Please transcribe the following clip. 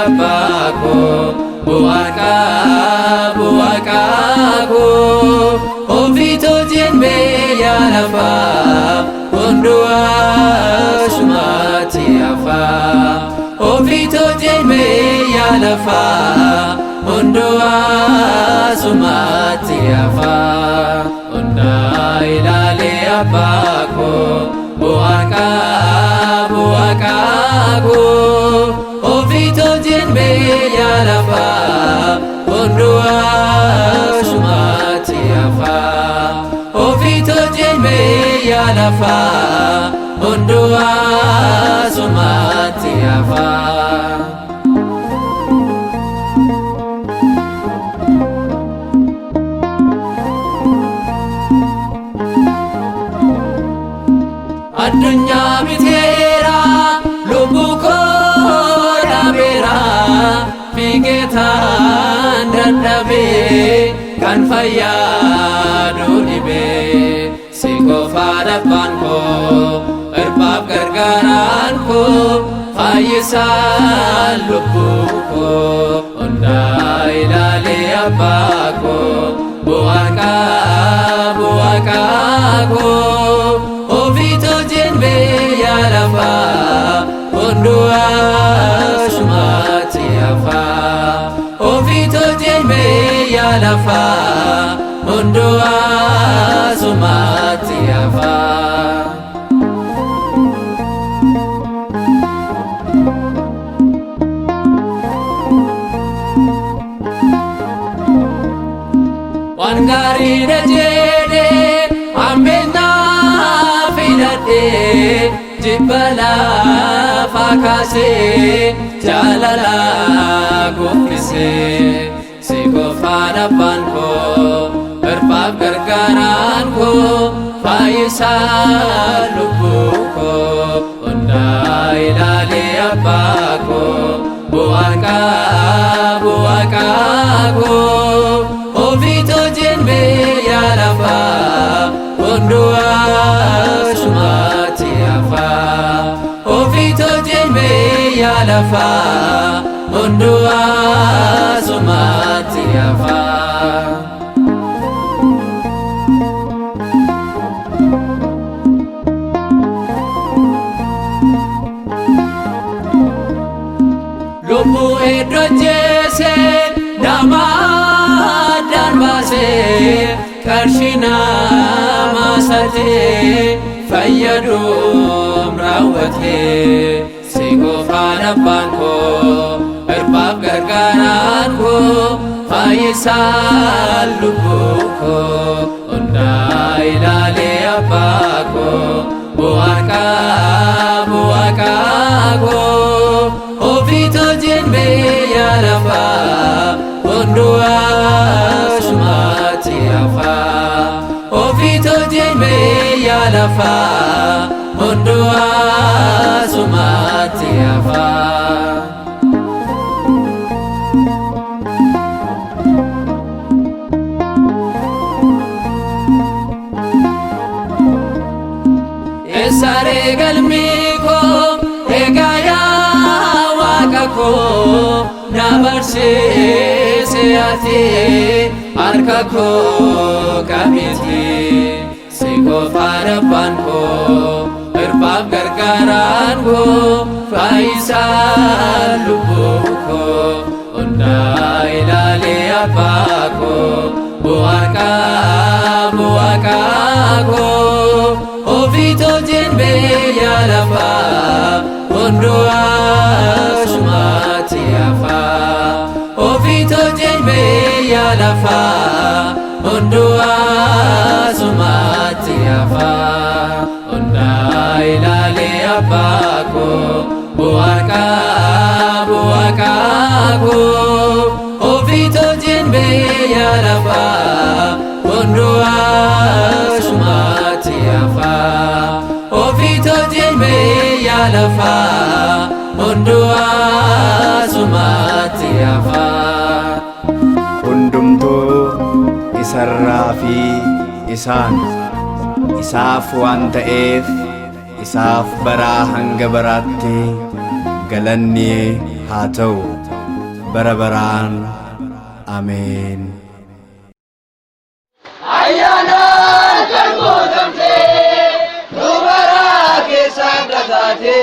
abako buaka ofito jenbe ya lafa ondua shumati afa ofito jenbe ya lafa ondua shumati afa onda ilale abako buaka ofito jenbe ya lafa ondua shumati afa ofito jenbe ya lafa ondua shumati afa adunya bitera lubuko dabera figeta nadabe kan faya dunibe siko fada panko erbab gargaranko fayisa lubuko ondai lale abako buaka ofito jenbe ya lafa ondua shumati afa ofito jenbe ya lafa ondua shumati afa wangari dejede ambena filade jibala fakase jalala gofise siko fada panko berbab gargaranko fayisa lubuko ondai lale abako buaka ofito jenbe ya lafa ondua shumati afa ofito jenbe ya lafa ondua shumati afa lubu edojese nama dan base karshina masate fayyadum rawate siko fana banko erbab gargaranko fayisa lubuko ondai lale abako buaka ofito jenbe ya lafa ondua shumati afa ofito jenbe ya lafa ondua shumati afa esare galmiko egaya wakako nabarse seati arkako kamiti siko farapanko erbab gargaranko faisa lubuko ondai lale abako buaka ofito jenbe ya lafa ondua shumati afa ofito jenbe ya lafa ondua shumati afa ondai lale abako buaka ofito jenbe ya lafa ondua shumati afa ofito jenbe ya lafa ondua shumati afa hundumtuu isarraa fi isaan isaaf waan ta'eef isaaf baraa hanga baraatti galanni haa ta'u bara baraan ameen. Ayyaanaan kan guutamte dubara keessaan dhagaate.